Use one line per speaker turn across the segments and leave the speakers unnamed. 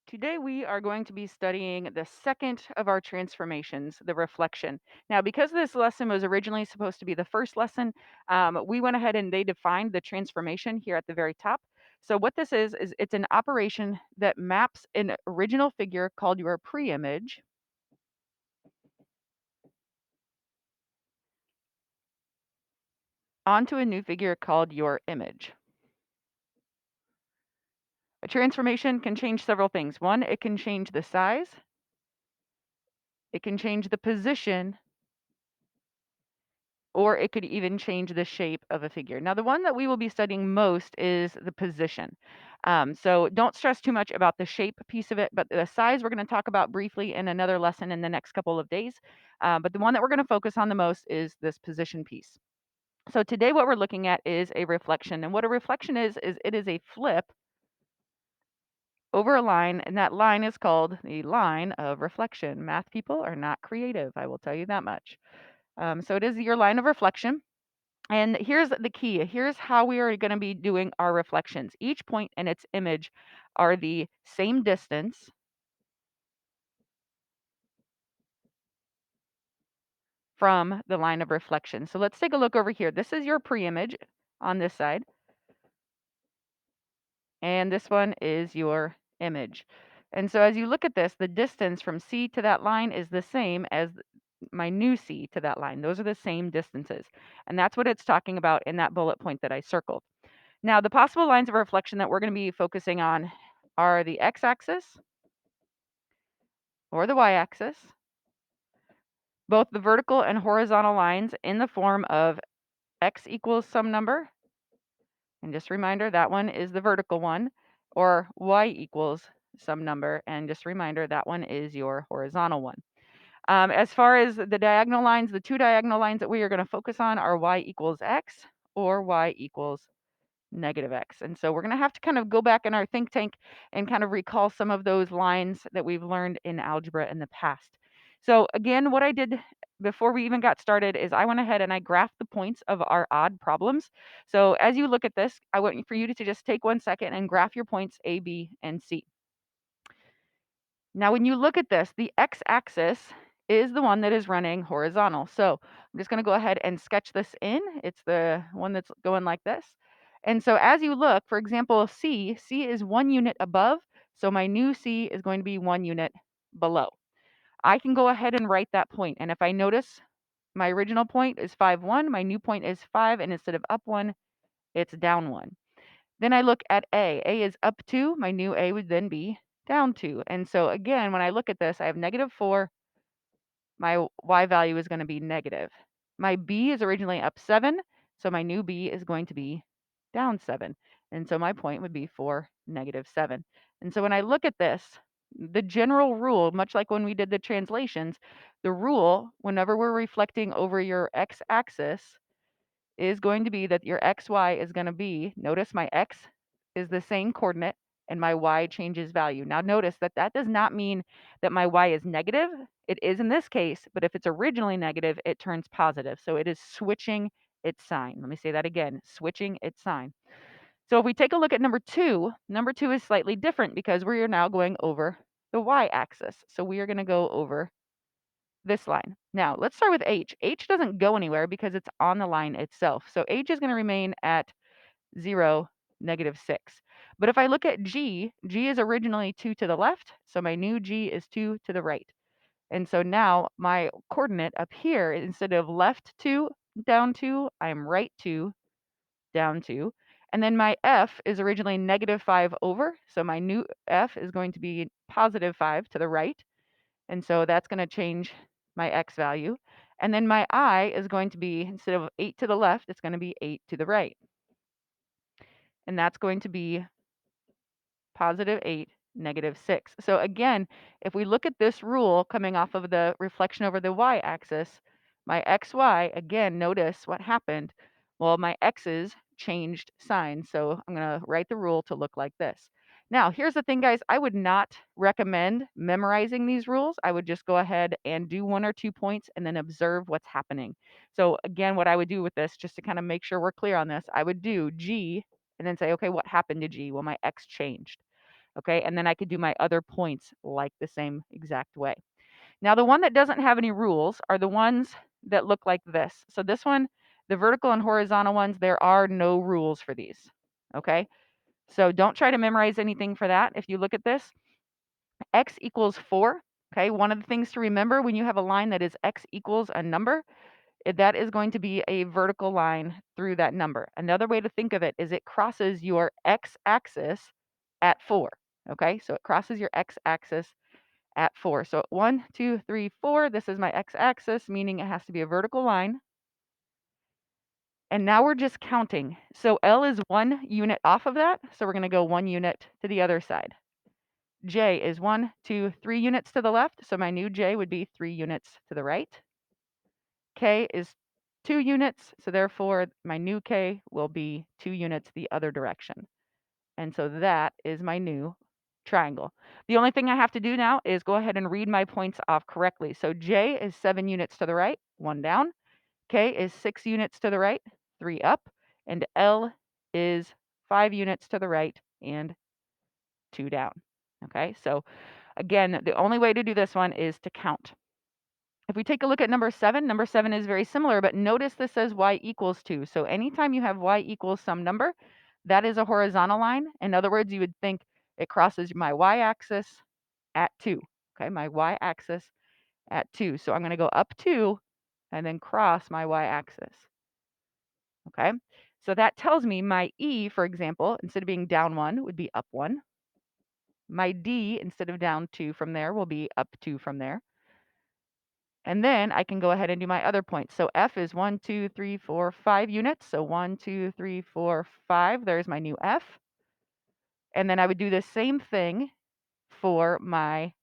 Today, we are going to be studying the second of our transformations, the reflection. Now, because this lesson was originally supposed to be the first lesson, we went ahead and they defined the transformation here at the very top. So, what this is it's an operation that maps an original figure called your preimage onto a new figure called your image. A transformation can change several things. One, it can change the size, it can change the position, or it could even change the shape of a figure. Now, the one that we will be studying most is the position. So don't stress too much about the shape piece of it, but the size we're going to talk about briefly in another lesson in the next couple of days. But the one that we're going to focus on the most is this position piece. So today, what we're looking at is a reflection. And what a reflection is it is a flip over a line, and that line is called the line of reflection. Math people are not creative, I will tell you that much. So it is your line of reflection. And here's the key. Here's how we are going to be doing our reflections. Each point and its image are the same distance from the line of reflection. So let's take a look over here. This is your pre-image on this side, and this one is your image. And so as you look at this, the distance from C to that line is the same as my new C to that line. Those are the same distances. And that's what it's talking about in that bullet point that I circled. Now, the possible lines of reflection that we're going to be focusing on are the x-axis or the y-axis, both the vertical and horizontal lines in the form of x equals some number, and just a reminder, that one is the vertical one, or y equals some number, and just a reminder, that one is your horizontal one. As far as the diagonal lines, the two diagonal lines that we are going to focus on are y equals x or y equals negative x. And so we're going to have to kind of go back in our think tank and kind of recall some of those lines that we've learned in algebra in the past. So again, what I did before we even got started is I went ahead and I graphed the points of our odd problems. So as you look at this, I want for you to just take 1 second and graph your points A, B, and C. Now, when you look at this, the x-axis is the one that is running horizontal. So I'm just going to go ahead and sketch this in. It's the one that's going like this. And so as you look, for example, C is 1 unit above. So my new C is going to be 1 unit below. I can go ahead and write that point. And if I notice my original point is 5, 1, my new point is 5, and instead of up 1, it's down 1. Then I look at A. A is up 2. My new A would then be down 2. And so again, when I look at this, I have -4. My Y value is going to be negative. My B is originally up 7. So my new B is going to be down 7. And so my point would be for -7. And so when I look at this, the general rule, much like when we did the translations, the rule, whenever we're reflecting over your x-axis, is going to be that your xy is going to be, notice my x is the same coordinate and my y changes value. Now notice that that does not mean that my y is negative. It is in this case, but if it's originally negative, it turns positive. So it is switching its sign. Let me say that again, switching its sign. So if we take a look at number two is slightly different because we are now going over the y-axis. So we are going to go over this line. Now, let's start with H. H doesn't go anywhere because it's on the line itself. So H is going to remain at 0, -6. But if I look at G, G is originally 2 to the left, so my new G is 2 to the right. And so now my coordinate up here, instead of left 2, down 2, I'm right 2, down 2. And then my F is originally -5 over, so my new F is going to be +5 to the right. And so that's going to change my x value. And then my I is going to be, instead of 8 to the left, it's going to be 8 to the right. And that's going to be +8, -6. So again, if we look at this rule coming off of the reflection over the y-axis, my xy, again, notice what happened. Well, my x's changed signs. So I'm going to write the rule to look like this. Now, here's the thing, guys. I would not recommend memorizing these rules. I would just go ahead and do 1 or 2 points and then observe what's happening. So again, what I would do with this, just to kind of make sure we're clear on this, I would do G and then say, okay, what happened to G? Well, my X changed. Okay, and then I could do my other points like the same exact way. Now, the one that doesn't have any rules are the ones that look like this. So this one, the vertical and horizontal ones, there are no rules for these. Okay, so don't try to memorize anything for that. If you look at this, x equals 4. Okay, one of the things to remember when you have a line that is x equals a number, that is going to be a vertical line through that number. Another way to think of it is it crosses your x-axis at 4. Okay, so it crosses your x-axis at 4. So 1, 2, 3, 4, this is my x-axis, meaning it has to be a vertical line. And now we're just counting. So L is 1 unit off of that, so we're going to go 1 unit to the other side. J is 1, 2, 3 units to the left, so my new J would be 3 units to the right. K is 2 units, so therefore my new K will be 2 units the other direction. And so that is my new triangle. The only thing I have to do now is go ahead and read my points off correctly. So J is 7 units to the right, 1 down. K is 6 units to the right, 3 up. And L is 5 units to the right and 2 down. Okay, so again, the only way to do this one is to count. If we take a look at number 7 is very similar, but notice this says y equals 2. So anytime you have y equals some number, that is a horizontal line. In other words, you would think it crosses my y-axis at 2. Okay, my y-axis at 2. So I'm going to go up 2 and then cross my y-axis. Okay, so that tells me my E, for example, instead of being down 1, would be up 1. My D, instead of down 2 from there, will be up 2 from there. And then I can go ahead and do my other points. So F is 1, 2, 3, 4, 5 units. So 1, 2, 3, 4, 5. There's my new F. And then I would do the same thing for my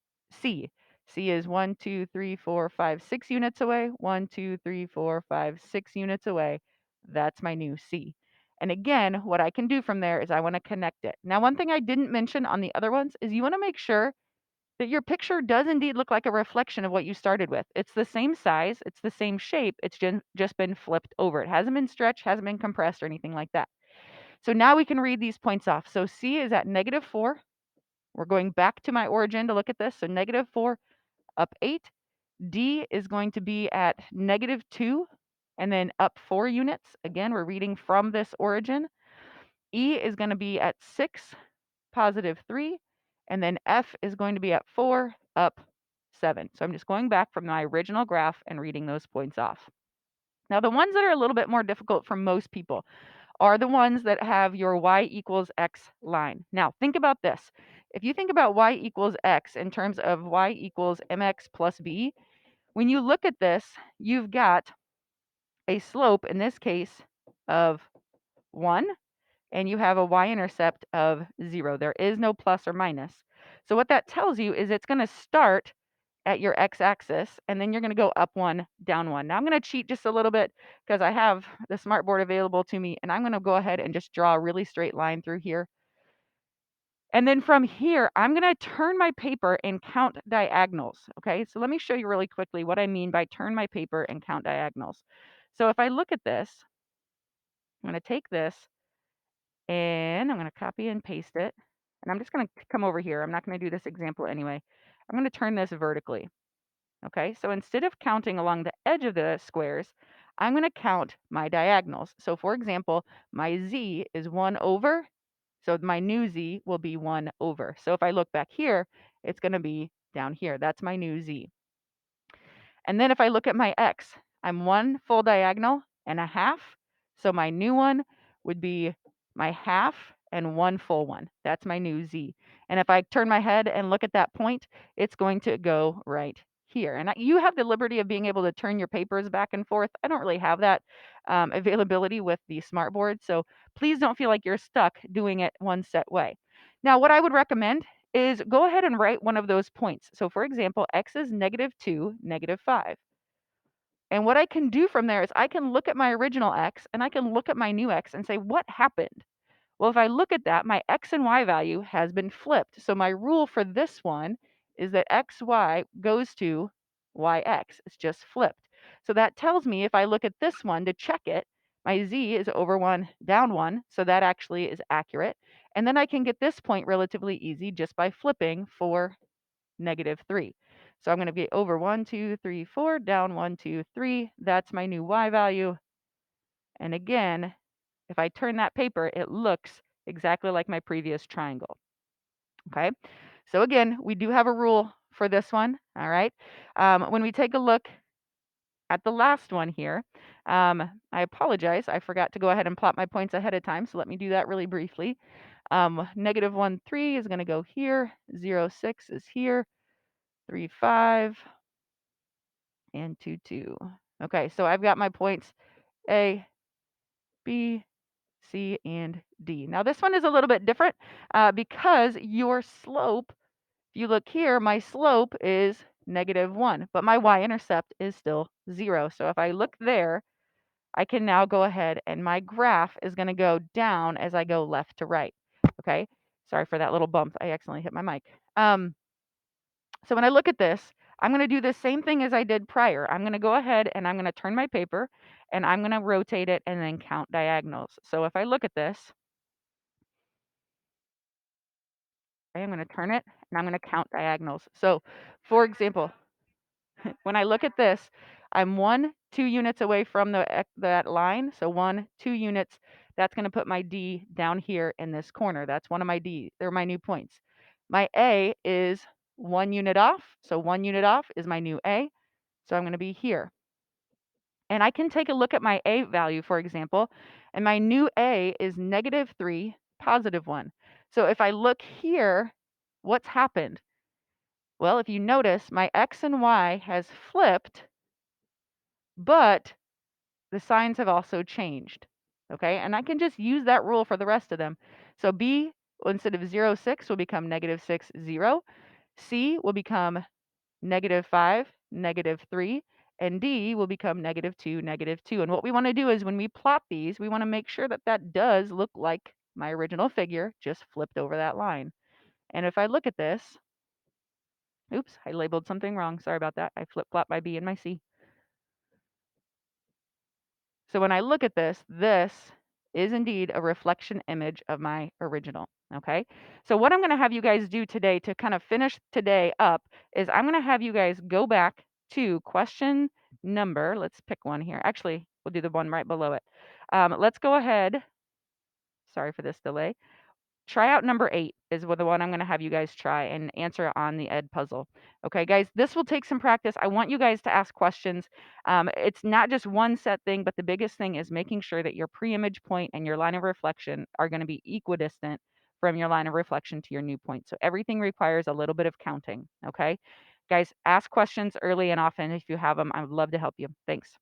C. C is 1, 2, 3, 4, 5, 6 units away. 1, 2, 3, 4, 5, 6 units away. That's my new C. And again, what I can do from there is I want to connect it. Now, one thing I didn't mention on the other ones is you want to make sure that your picture does indeed look like a reflection of what you started with. It's the same size, it's the same shape, it's just been flipped over. It hasn't been stretched, hasn't been compressed or anything like that. So now we can read these points off. So C is at -4. We're going back to my origin to look at this. So -4 up 8. D is going to be at -2 and then up 4 units. Again, we're reading from this origin. E is going to be at 6, +3, and then F is going to be at 4, up 7. So I'm just going back from my original graph and reading those points off. Now, the ones that are a little bit more difficult for most people are the ones that have your y equals x line. Now, think about this. If you think about y equals x in terms of y equals mx plus b, when you look at this, you've got a slope, in this case, of 1, and you have a y-intercept of 0. There is no plus or minus. So what that tells you is it's going to start at your x-axis, and then you're going to go up 1, down 1. Now I'm going to cheat just a little bit because I have the smartboard available to me, and I'm going to go ahead and just draw a really straight line through here. And then from here, I'm going to turn my paper and count diagonals. Okay, so let me show you really quickly what I mean by turn my paper and count diagonals. So if I look at this, I'm going to take this and I'm going to copy and paste it. And I'm just going to come over here. I'm not going to do this example anyway. I'm going to turn this vertically. Okay, so instead of counting along the edge of the squares, I'm going to count my diagonals. So for example, my Z is 1 over. So my new Z will be 1 over. So if I look back here, it's going to be down here. That's my new Z. And then if I look at my X, I'm 1 full diagonal and a half. So my new one would be my half and 1 full one. That's my new Z. And if I turn my head and look at that point, it's going to go right here. And you have the liberty of being able to turn your papers back and forth. I don't really have that availability with the smartboard. So please don't feel like you're stuck doing it one set way. Now, what I would recommend is go ahead and write one of those points. So for example, x is -2, -5. And what I can do from there is I can look at my original x and I can look at my new x and say, what happened? Well, if I look at that, my x and y value has been flipped. So my rule for this one is that xy goes to yx. It's just flipped. So that tells me if I look at this one to check it, my z is over 1, down 1. So that actually is accurate. And then I can get this point relatively easy just by flipping for -3. So I'm going to be over 1, 2, 3, 4, down 1, 2, 3. That's my new y value. And again, if I turn that paper, it looks exactly like my previous triangle. Okay. So again, we do have a rule for this one. All right. When we take a look at the last one here, I apologize. I forgot to go ahead and plot my points ahead of time. So let me do that really briefly. -1, 3 is going to go here. 0, 6 is here. 3, 5, and 2, 2. Okay, so I've got my points A, B, C, and D. Now this one is a little bit different because your slope, if you look here, my slope is -1, but my y-intercept is still 0. So if I look there, I can now go ahead and my graph is going to go down as I go left to right. Okay, sorry for that little bump. I accidentally hit my mic. So when I look at this, I'm going to do the same thing as I did prior. I'm going to go ahead and I'm going to turn my paper and I'm going to rotate it and then count diagonals. So if I look at this, okay, I'm going to turn it and I'm going to count diagonals. So for example, when I look at this, I'm 1, 2 units away from that line. So 1, 2 units. That's going to put my D down here in this corner. That's one of my D. They're my new points. My A is 1 unit off. So 1 unit off is my new A. So I'm going to be here. And I can take a look at my A value, for example, and my new A is -3, +1. So if I look here, what's happened? Well, if you notice, my X and Y has flipped, but the signs have also changed. Okay, and I can just use that rule for the rest of them. So B, instead of 0, 6, will become -6, 0. C will become -5, -3, and D will become -2, -2. And what we want to do is when we plot these, we want to make sure that that does look like my original figure, just flipped over that line. And if I look at this, oops, I labeled something wrong. Sorry about that. I flip-flop my B and my C. So when I look at this is indeed a reflection image of my original. Okay. So what I'm going to have you guys do today to kind of finish today up is I'm going to have you guys go back to question number. Let's pick one here. Actually, we'll do the one right below it. Let's go ahead. Sorry for this delay. Try out number 8 is the one I'm gonna have you guys try and answer on the Ed puzzle. Okay, guys, this will take some practice. I want you guys to ask questions. It's not just one set thing, but the biggest thing is making sure that your pre-image point and your line of reflection are gonna be equidistant from your line of reflection to your new point. So everything requires a little bit of counting, okay? Guys, ask questions early and often if you have them. I would love to help you. Thanks.